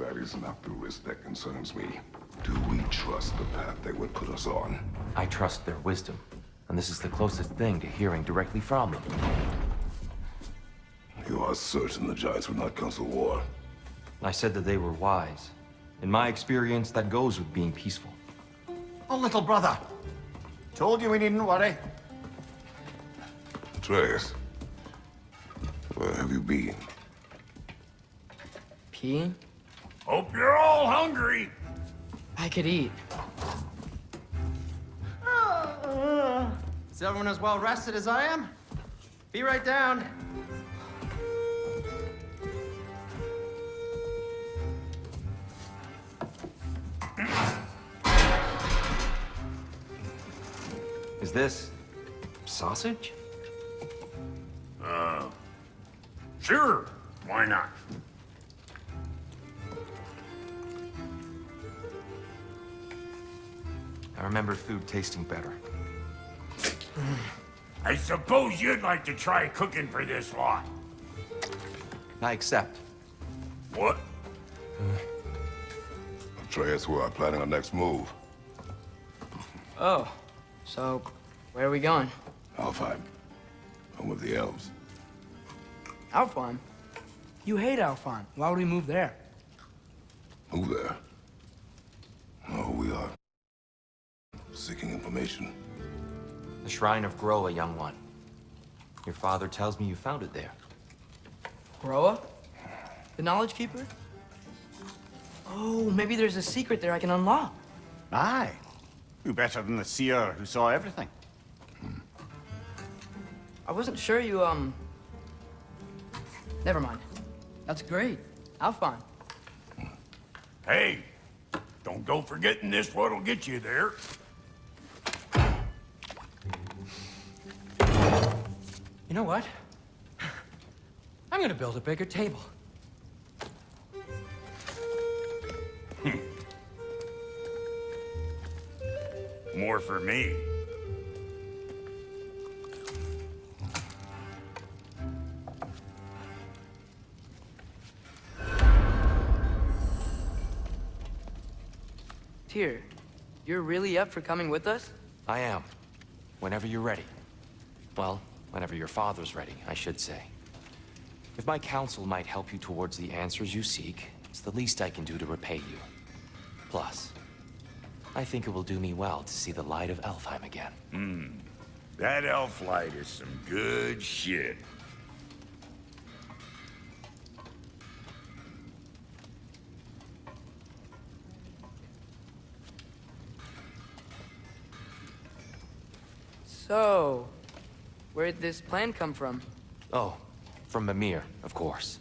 that is not the risk that concerns me. Do we trust the path they would put us on? I trust their wisdom, and this is the closest thing to hearing directly from them. You are certain the Giants would not counsel war? I said that they were wise. In my experience, that goes with being peaceful. Oh, little brother. Told you we needn't worry. Atreus, where have you been? Peeing? Hope you're all hungry. I could eat. Is everyone as well rested as I am? Be right down. Is this sausage? Sure, why not? I remember food tasting better. I suppose you'd like to try cooking for this lot. I accept. What? Atreus, we are planning our next move. Oh, so where are we going? Alfheim, home of the elves. Alfheim? You hate Alfheim. Why would we move there? Move there? No, we are seeking information. The Shrine of Groa, young one. Your father tells me you found it there. Groa? The Knowledge Keeper? Oh, maybe there's a secret there I can unlock. Aye. Who better than the seer who saw everything? I wasn't sure you, Never mind. That's great. Alfheim. Hey, don't go forgetting this what'll get you there. You know what? I'm gonna build a bigger table. More for me. Tyr, you're really up for coming with us? I am. Whenever you're ready. Well, whenever your father's ready, I should say. If my counsel might help you towards the answers you seek, it's the least I can do to repay you. Plus, I think it will do me well to see the light of Alfheim again. That elf light is some good shit. So, where'd this plan come from? Oh, from Mimir, of course.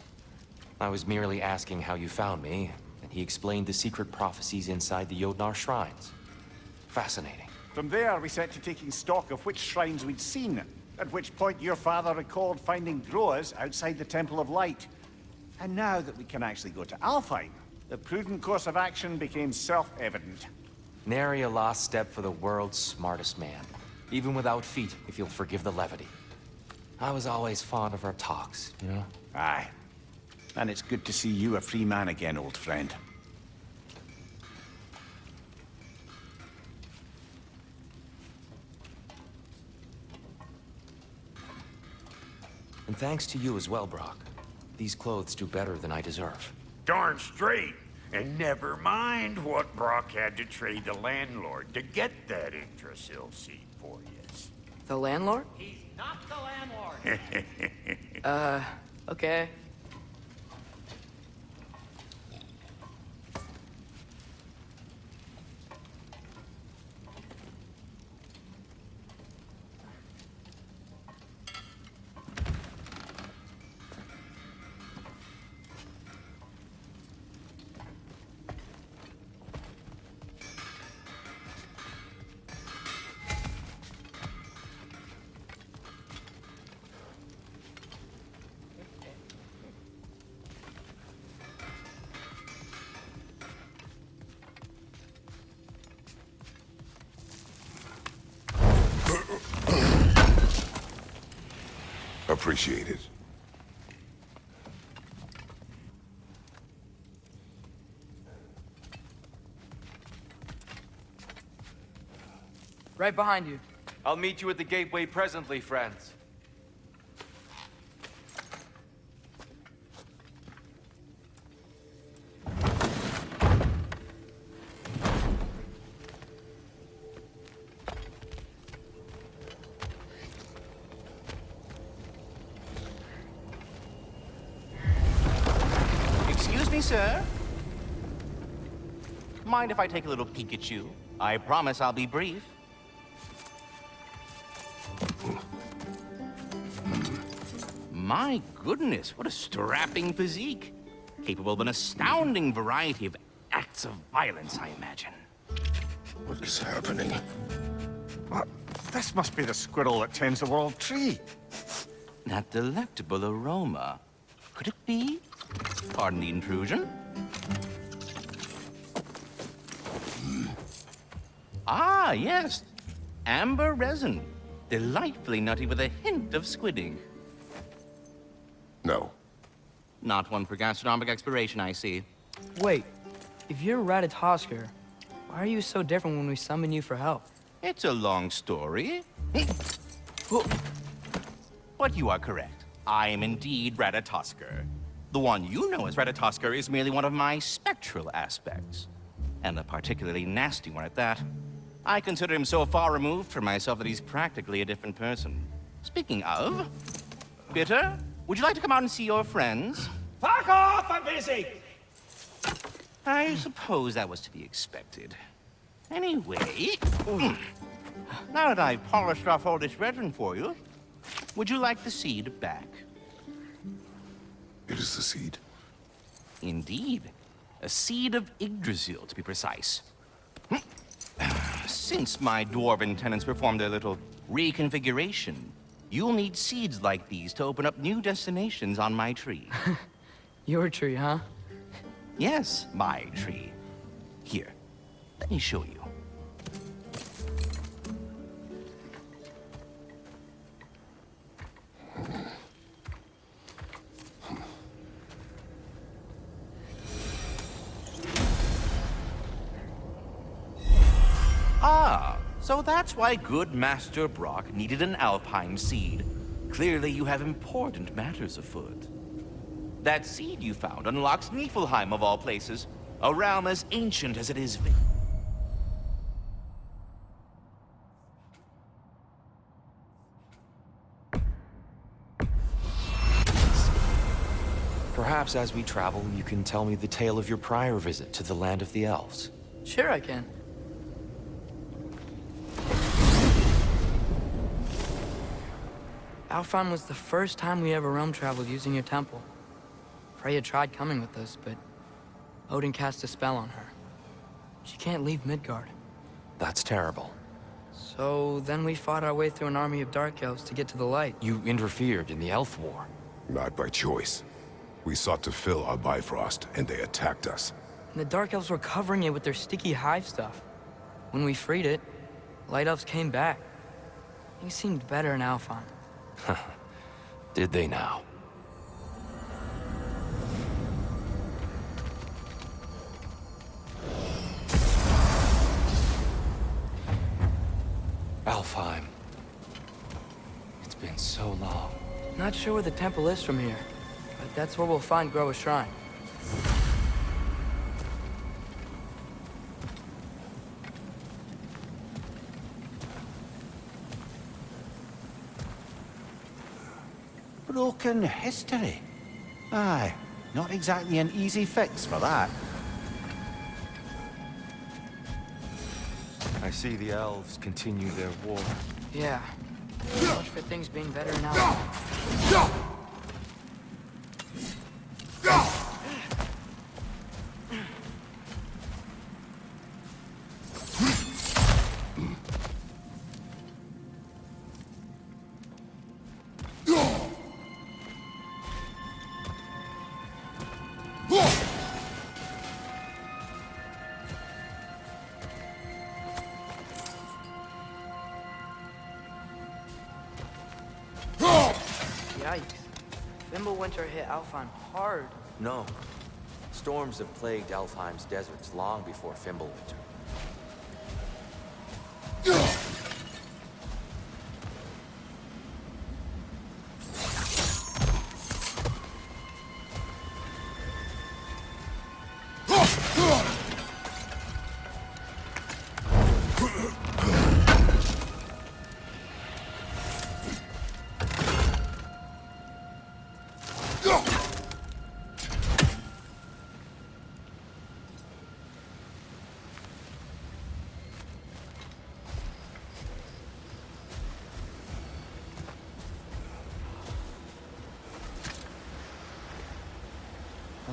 I was merely asking how you found me, and he explained the secret prophecies inside the Jotnar shrines. Fascinating. From there, we set to taking stock of which shrines we'd seen, at which point your father recalled finding Groas outside the Temple of Light. And now that we can actually go to Alfheim, the prudent course of action became self-evident. Nary a lost step for the world's smartest man. Even without feet, if you'll forgive the levity. I was always fond of our talks, you know? Aye. And it's good to see you a free man again, old friend. And thanks to you as well, Brock. These clothes do better than I deserve. Darn straight. And never mind what Brock had to trade the landlord to get that Yggdrasil seat for you. The landlord? He's not the landlord. Okay. Appreciate it. Right behind you. I'll meet you at the gateway presently, friends. Excuse me, sir. Mind if I take a little peek at you? I promise I'll be brief. My goodness, what a strapping physique. Capable of an astounding variety of acts of violence, I imagine. What is happening? What? This must be the squirrel that tends the world tree. That delectable aroma. Could it be? Pardon the intrusion. Ah, yes. Amber resin. Delightfully nutty with a hint of squidding. No. Not one for gastronomic exploration, I see. Wait, if you're Ratatosker, why are you so different when we summon you for help? It's a long story. But you are correct. I am indeed Ratatosker. The one you know as Ratatosker is merely one of my spectral aspects. And a particularly nasty one at that. I consider him so far removed from myself that he's practically a different person. Speaking of, Bitter, would you like to come out and see your friends? Fuck off! I'm busy! I suppose that was to be expected. Anyway, now that I've polished off all this resin for you, would you like the seed back? It is the seed. Indeed. A seed of Yggdrasil, to be precise. Since my dwarven tenants performed their little reconfiguration, you'll need seeds like these to open up new destinations on my tree. Your tree, huh? Yes, my tree. Here, let me show you. Ah, so that's why good Master Brock needed an Alpine seed. Clearly you have important matters afoot. That seed you found unlocks Niflheim of all places, a realm as ancient as it is. Perhaps as we travel, you can tell me the tale of your prior visit to the land of the elves. Sure I can. Alfheim was the first time we ever realm traveled using your temple. Freya tried coming with us, but Odin cast a spell on her. She can't leave Midgard. That's terrible. So then we fought our way through an army of dark elves to get to the light. You interfered in the Elf War. Not by choice. We sought to fill our Bifrost, and they attacked us. And the dark elves were covering it with their sticky hive stuff. When we freed it, light elves came back. Things seemed better in Alfheim. Did they now? Alfheim. It's been so long. Not sure where the temple is from here, but that's where we'll find Groa's shrine. Broken history. Aye, not exactly an easy fix for that. I see the elves continue their war. Yeah. Much for things being better in Alfheim. Yikes. Fimbulwinter hit Alfheim hard. No. Storms have plagued Alfheim's deserts long before Fimbulwinter.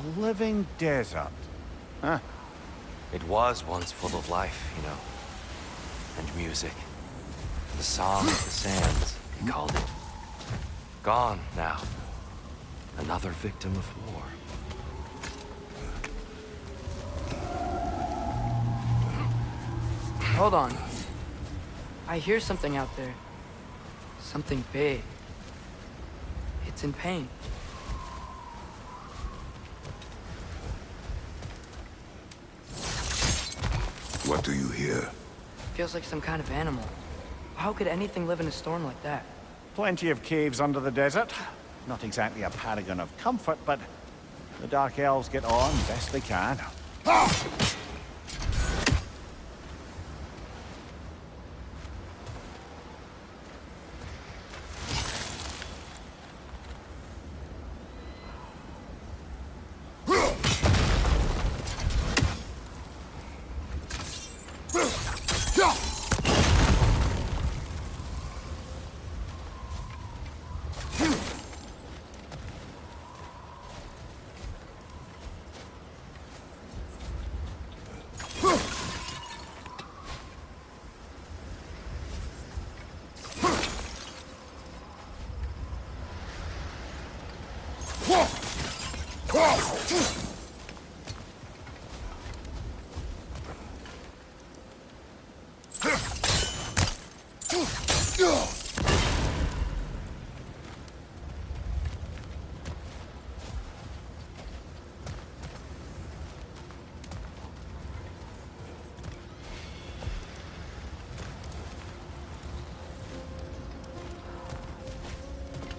A living desert. Huh. It was once full of life, you know. And music. The song of the sands, he called it. Gone now. Another victim of war. Hold on. I hear something out there. Something big. It's in pain. What do you hear? Feels like some kind of animal. How could anything live in a storm like that? Plenty of caves under the desert. Not exactly a paragon of comfort, but the Dark Elves get on best they can.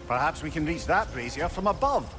Perhaps we can reach that brazier from above.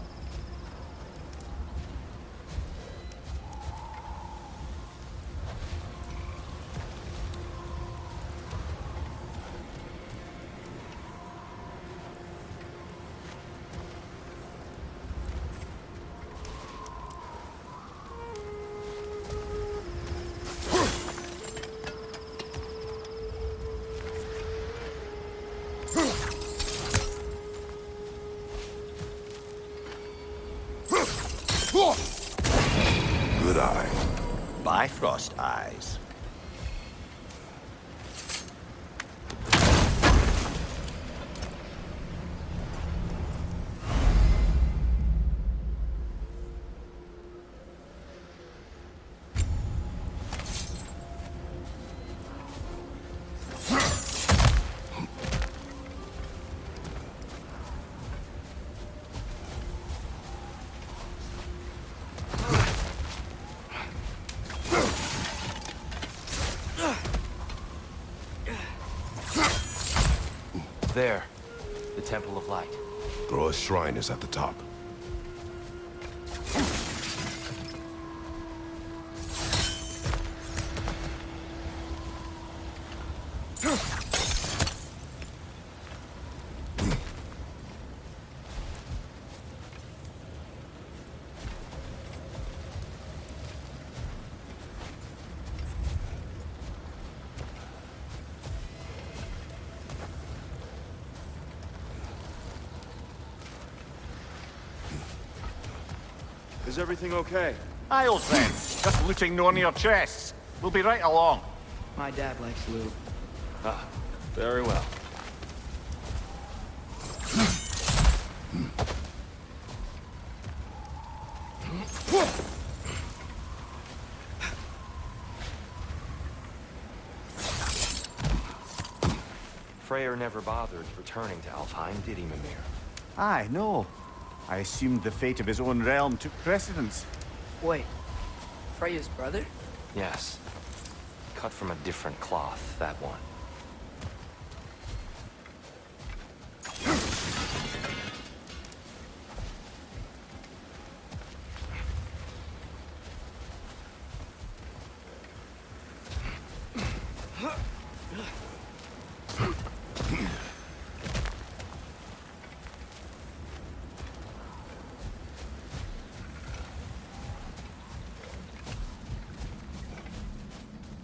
Good eye. Bifrost eyes. There. The Temple of Light. Groa's shrine is at the top. Is everything okay? Aye, old friend. Just looting no near chests. We'll be right along. My dad likes loot. Ah, very well. Freyr never bothered returning to Alfheim, did he, Mimir? Aye, no. I assumed the fate of his own realm took precedence. Wait. Freya's brother? Yes. Cut from a different cloth, that one.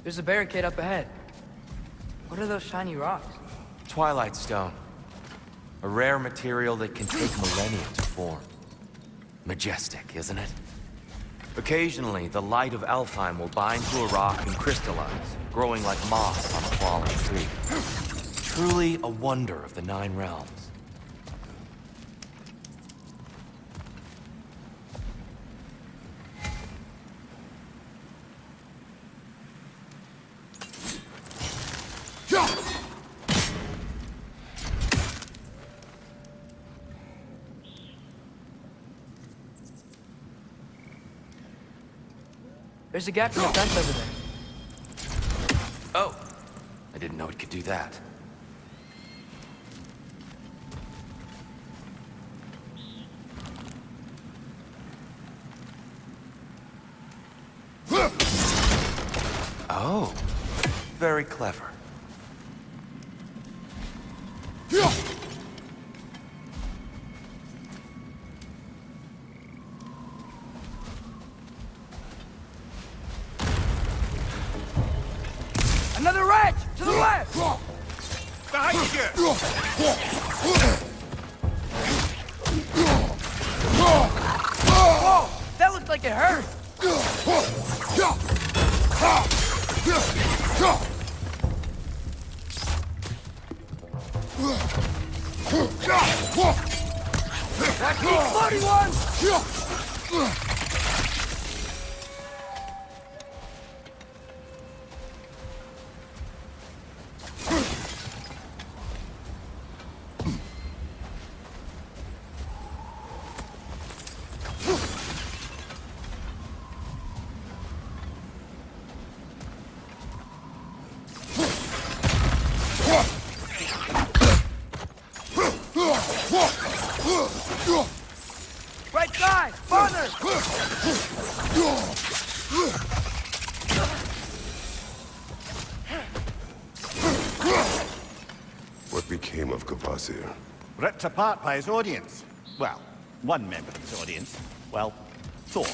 There's a barricade up ahead. What are those shiny rocks? Twilight Stone. A rare material that can take millennia to form. Majestic, isn't it? Occasionally, the light of Alfheim will bind to a rock and crystallize, growing like moss on a fallen tree. Truly a wonder of the Nine Realms. There's a gap in the fence over there. Oh, I didn't know it could do that. Oh, very clever. Another wrench! To the left! Behind you! Whoa! That looked like it hurt! That's the floating one! Right side! Farther! What became of Kvasir? Ripped apart by his audience. Well, one member of his audience. Well, Thor.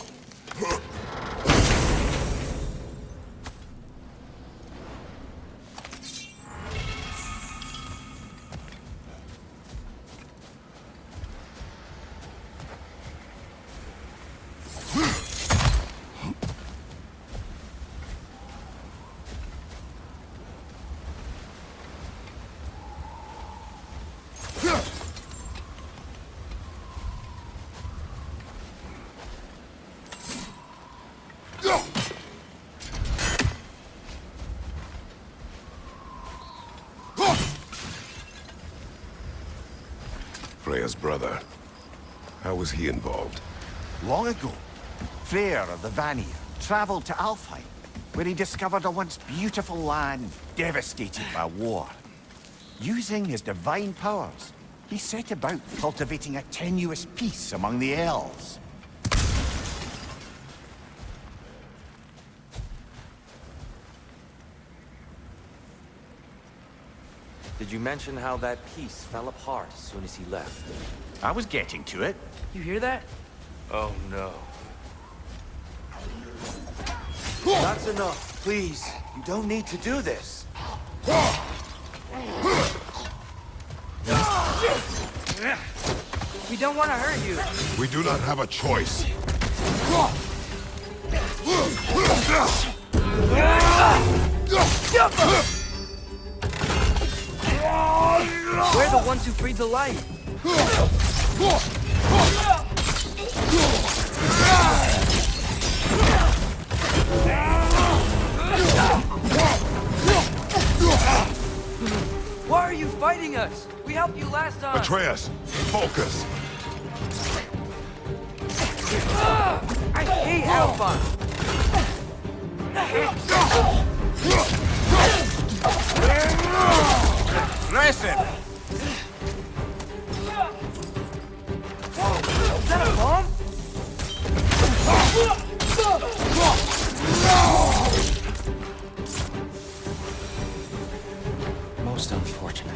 Freya's brother. How was he involved? Long ago, Freyr of the Vanir traveled to Alfheim, where he discovered a once beautiful land devastated by war. Using his divine powers, he set about cultivating a tenuous peace among the elves. Did you mention how that piece fell apart as soon as he left? I was getting to it. You hear that? Oh no. That's enough, please. You don't need to do this. We don't want to hurt you. We do not have a choice. We're the ones who freed the light. Why are you fighting us? We helped you last time. Atreus, focus. I hate Alpha. Listen! Is that a bomb? Most unfortunate.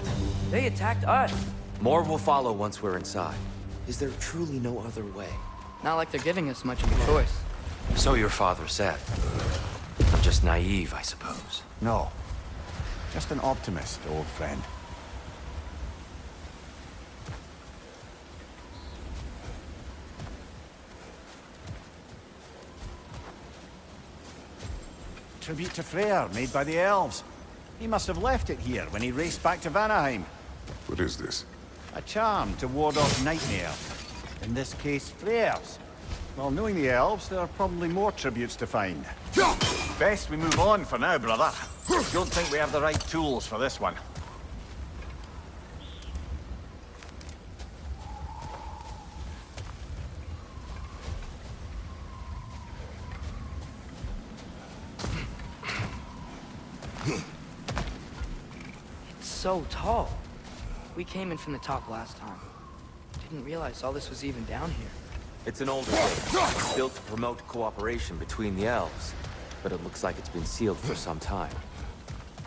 They attacked us. More will follow once we're inside. Is there truly no other way? Not like they're giving us much of a choice. So your father said. I'm just naive, I suppose. No. Just an optimist, old friend. tribute to Freyr made by the elves. He must have left it here when he raced back to Vanaheim. What is this? A charm to ward off nightmares. In this case, Freyr's. Well, knowing the elves, there are probably more tributes to find. Best we move on for now, brother. Don't think we have the right tools for this one. It's so tall. We came in from the top last time. Didn't realize all this was even down here. It's an older building, built to promote cooperation between the elves, but it looks like it's been sealed for some time.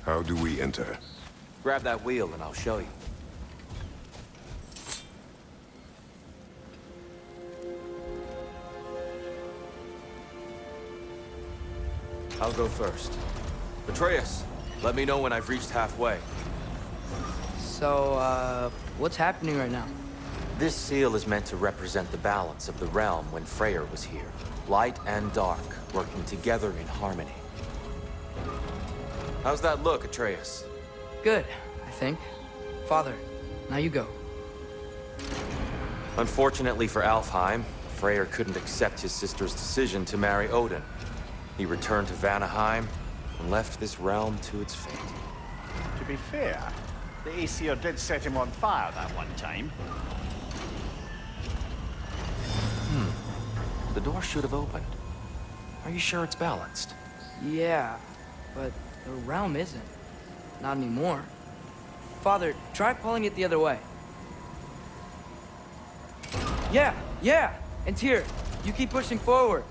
How do we enter? Grab that wheel and I'll show you. I'll go first. Atreus, let me know when I've reached halfway. So, what's happening right now? This seal is meant to represent the balance of the realm when Freyr was here. Light and dark, working together in harmony. How's that look, Atreus? Good, I think. Father, now you go. Unfortunately for Alfheim, Freyr couldn't accept his sister's decision to marry Odin. He returned to Vanaheim and left this realm to its fate. To be fair, the Aesir did set him on fire that one time. The door should have opened. Are you sure it's balanced? Yeah, but the realm isn't. Not anymore. Father, try pulling it the other way. Yeah! And Tyr, you keep pushing forward.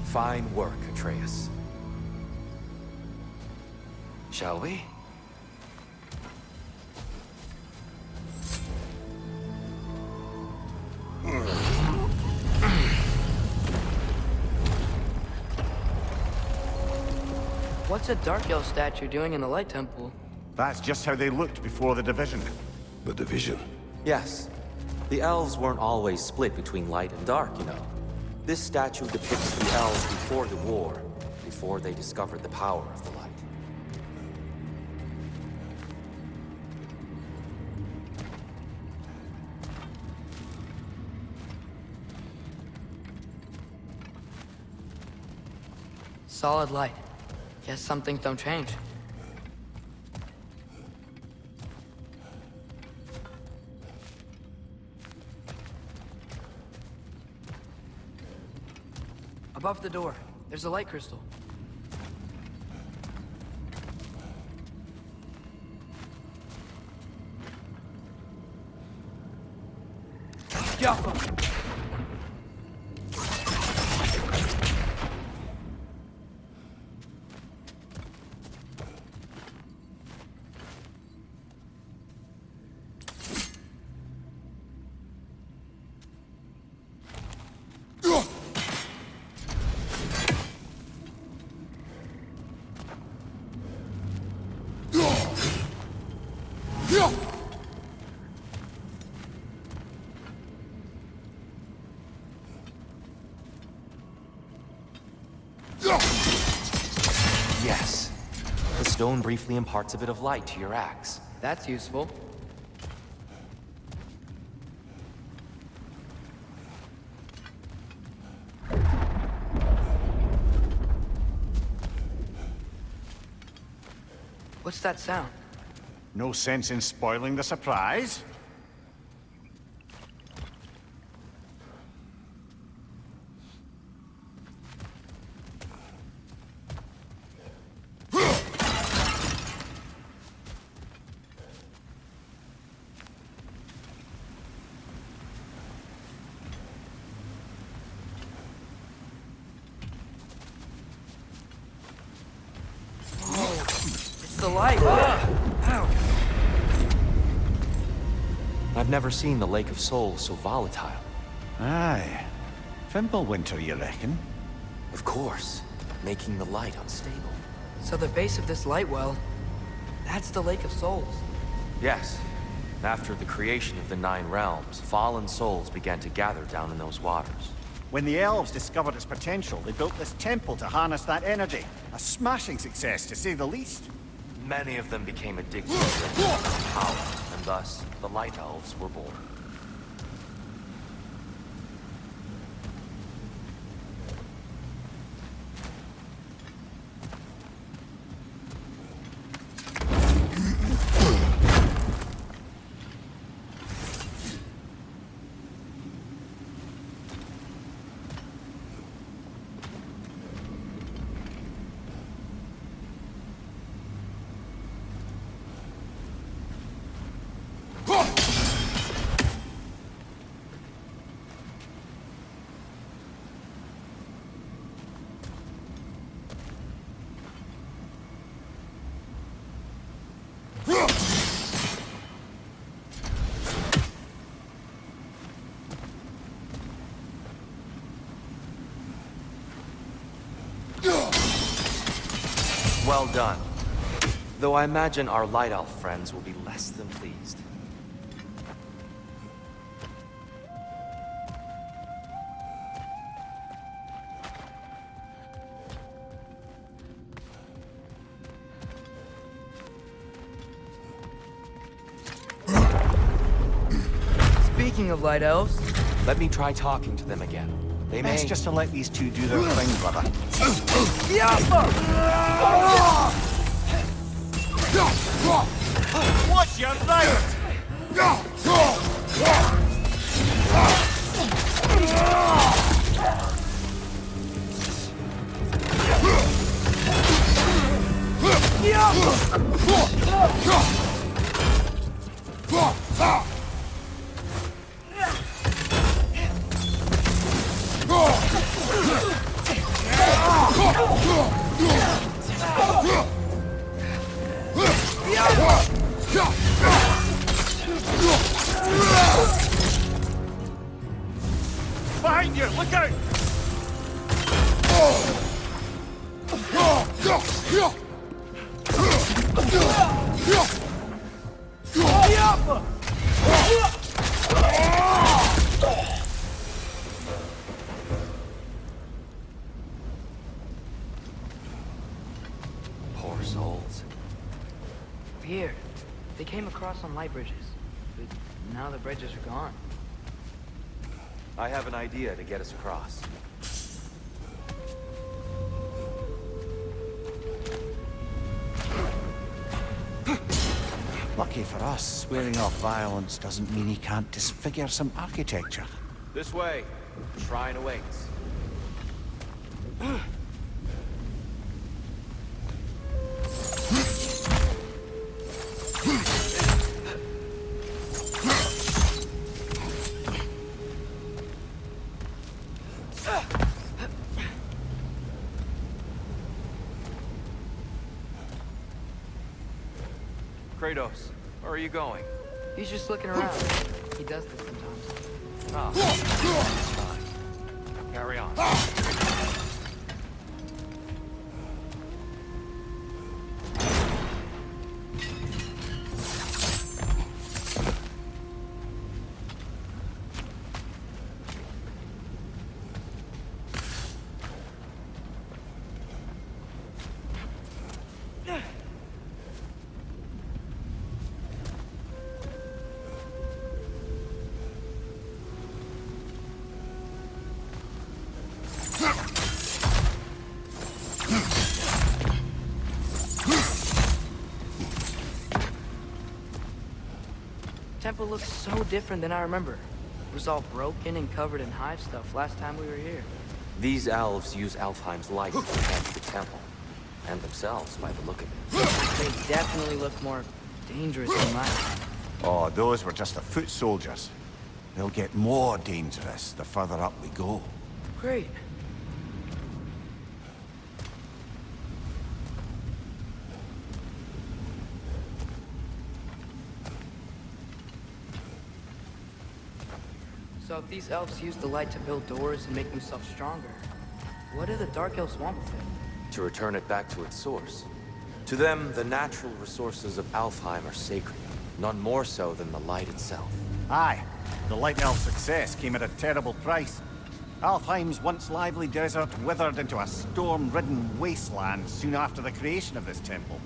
Fine work, Atreus. Shall we? What's a Dark Elf statue doing in the Light Temple? That's just how they looked before the division. The division. Yes. The elves weren't always split between light and dark, you know. This statue depicts the elves before the war, before they discovered the power of the light. Solid light. Guess some things don't change. Above the door, there's a light crystal. Jaffa! Yes. The stone briefly imparts a bit of light to your axe. That's useful. What's that sound? No sense in spoiling the surprise. It's the light! Ow! I've never seen the Lake of Souls so volatile. Aye. Fimbulwinter, you reckon? Of course. Making the light unstable. So the base of this light well, that's the Lake of Souls. Yes. After the creation of the Nine Realms, fallen souls began to gather down in those waters. When the elves discovered its potential, they built this temple to harness that energy. A smashing success, to say the least. Many of them became addicted to their power, and thus, the Light Elves were born. Well done. Though I imagine our Light Elf friends will be less than pleased. Speaking of light elves, Let me try talking to them again. They may... Best just to let these two do their thing, brother. What's your right? Behind you! Look out! Poor souls. weird. They came across on light bridges, but now the bridges are gone. I have an idea to get us across. Lucky for us, swearing off violence doesn't mean he can't disfigure some architecture. This way. Shrine awaits. Kratos, where are you going? He's just looking around. He does this sometimes. Ah, it's fine. Carry on. Temple looks so different than I remember. It was all broken and covered in hive stuff last time we were here. These elves use Alfheim's light to protect the temple. And themselves, by the look of it. They definitely look more dangerous than mine. Oh, those were just the foot soldiers. They'll get more dangerous the further up we go. Great. So if these elves use the light to build doors and make themselves stronger, what do the Dark Elves want with it? To return it back to its source. To them, the natural resources of Alfheim are sacred, none more so than the light itself. Aye, the Light Elf success came at a terrible price. Alfheim's once lively desert withered into a storm-ridden wasteland soon after the creation of this temple.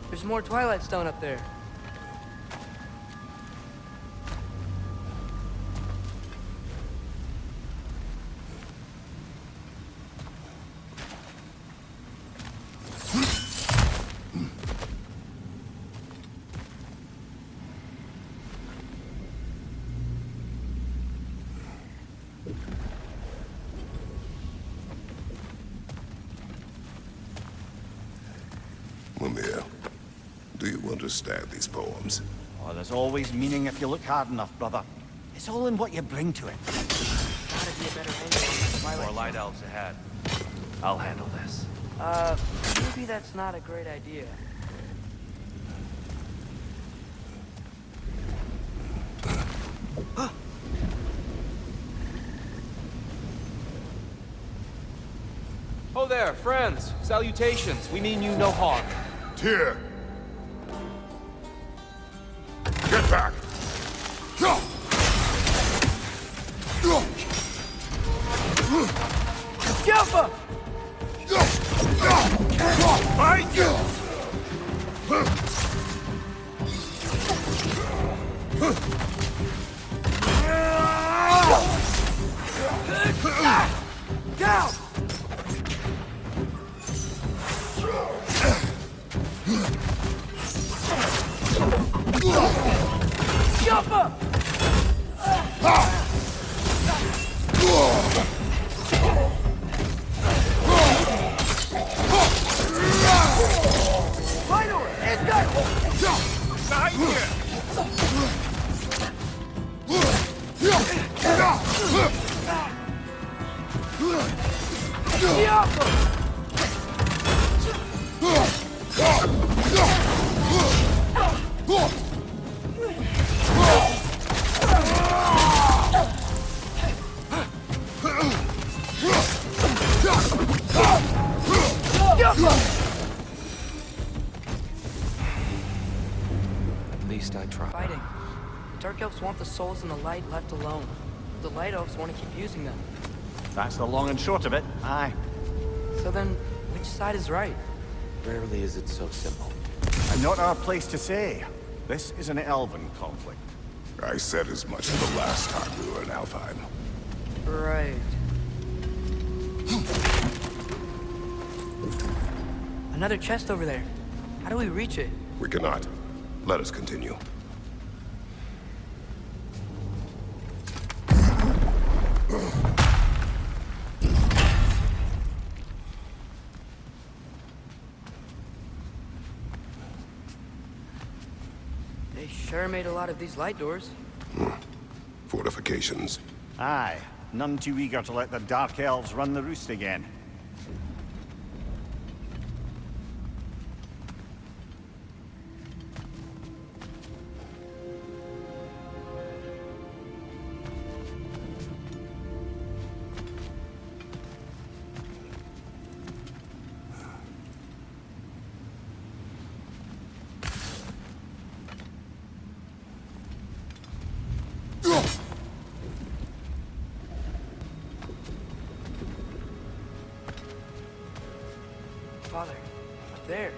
There's more Twilight Stone up there. Mimir, do you understand these poems? Oh, there's always meaning if you look hard enough, brother. It's all in what you bring to it. Gotta be a better angle on that Twilight More light elves ahead. I'll handle this. Maybe that's not a great idea. Oh there, friends. Salutations. We mean you no harm. Tyr! Get back! Jumper! Fight! Down! Jumper! Final! It's done! Side here! Jumper! At least I tried. Fighting. The Dark Elves want the souls in the light left alone. The Light Elves want to keep using them. That's the long and short of it. Aye. So then, which side is right? Rarely is it so simple. And not our place to say. This is an elven conflict. I said as much the last time we were in Alfheim. Right. Another chest over there. How do we reach it? We cannot. Let us continue. They sure made a lot of these light doors. Fortifications. Aye. None too eager to let the Dark Elves run the roost again. Father, up there.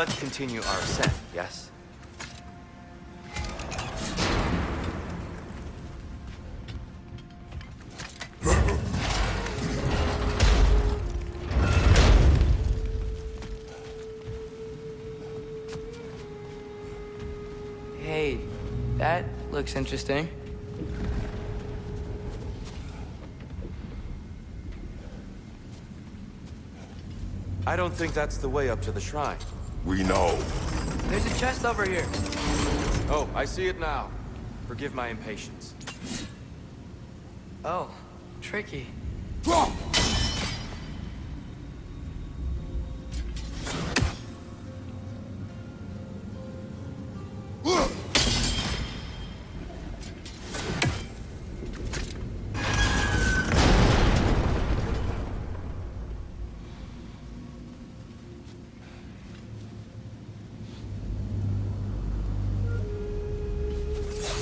let's continue our ascent, yes? Hey, that looks interesting. I don't think that's the way up to the shrine. We know. There's a chest over here. Oh, I see it now. Forgive my impatience. Oh, tricky.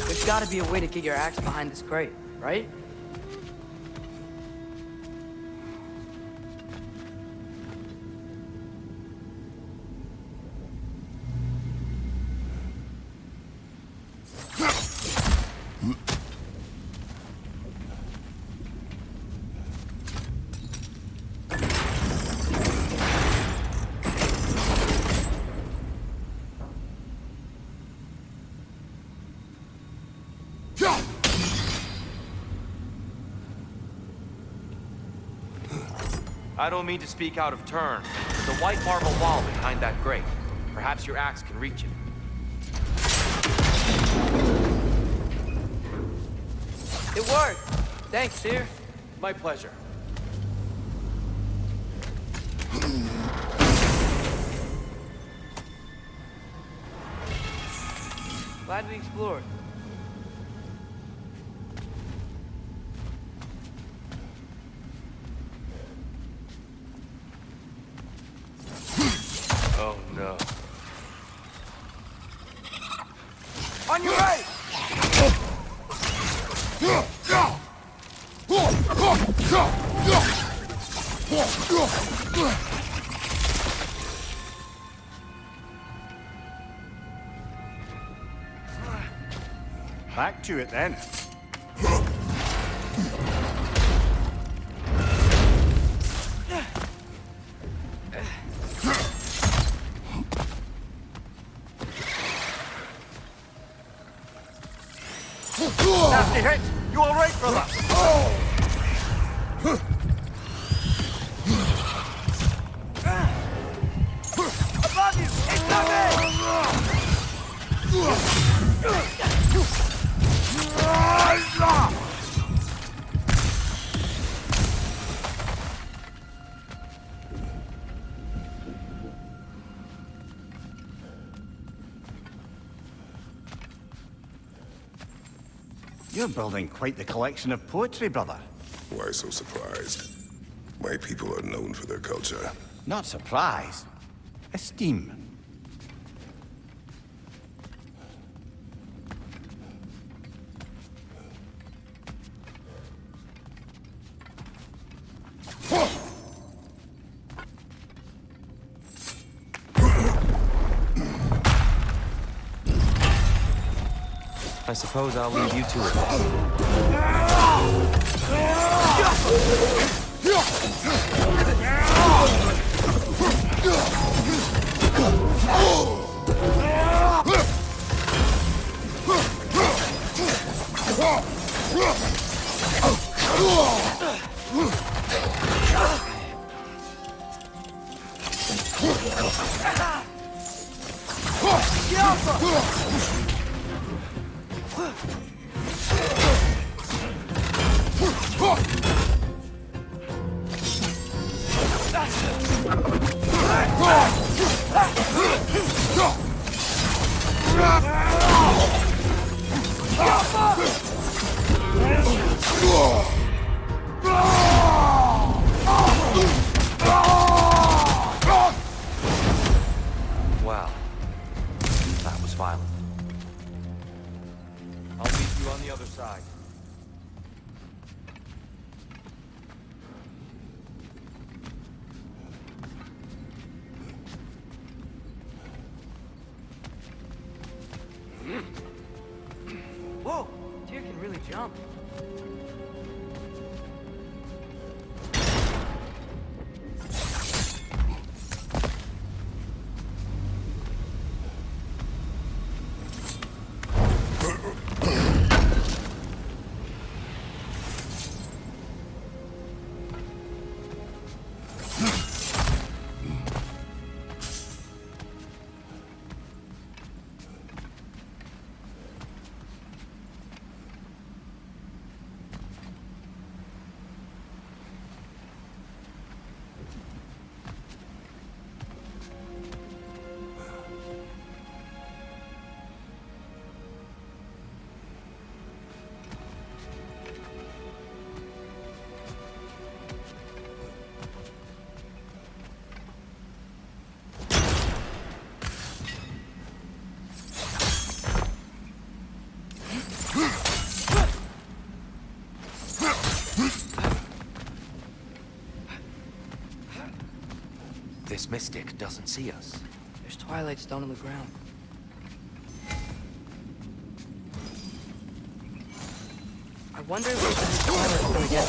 There's gotta be a way to get your axe behind this crate, right? I don't mean to speak out of turn, but the white marble wall behind that grate. Perhaps your axe can reach it. It worked! Thanks, dear. My pleasure. Glad we explored. Oh no. On your right! Back to it then. Nasty hit! You all right, brother? Above you! You're building quite the collection of poetry, brother. Why so surprised? My people are known for their culture. Not surprised. Esteem. I suppose I'll leave you to it. Wow. That was violent. I'll meet you on the other side. you jump? This mystic doesn't see us. There's twilight stone on the ground. I wonder if this twilight stone again.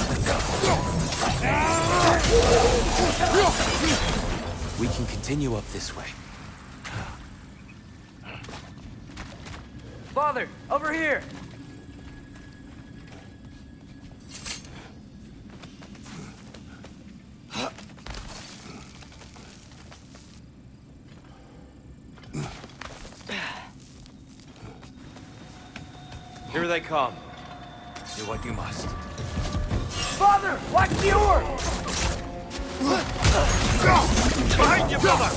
We can continue up this way. Father, over here! Here they come. Do what you must. Father, watch the orb! Behind you, brother!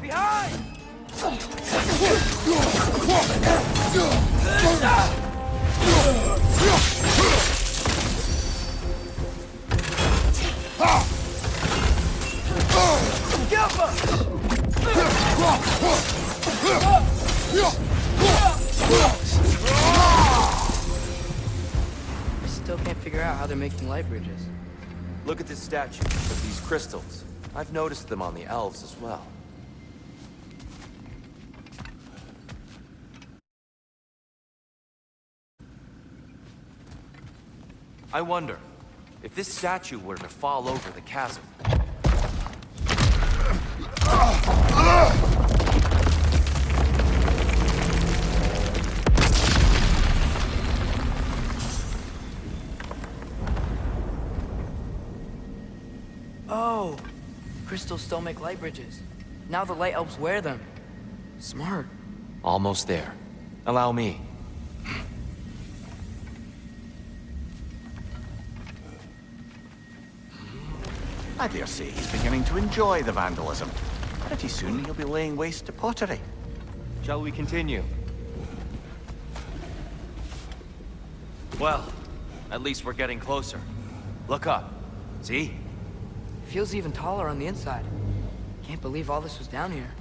Behind! I still can't figure out how they're making light bridges. Look at this statue with these crystals. I've noticed them on the elves as well. I wonder, if this statue were to fall over the chasm, Oh, crystals still make light bridges. Now the light elves wear them. Smart. almost there. Allow me. I dare say he's beginning to enjoy the vandalism. Pretty soon he'll be laying waste to pottery. Shall we continue? Well, at least we're getting closer. Look up. See? Feels even taller on the inside. Can't believe all this was down here.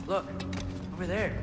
Look, over there.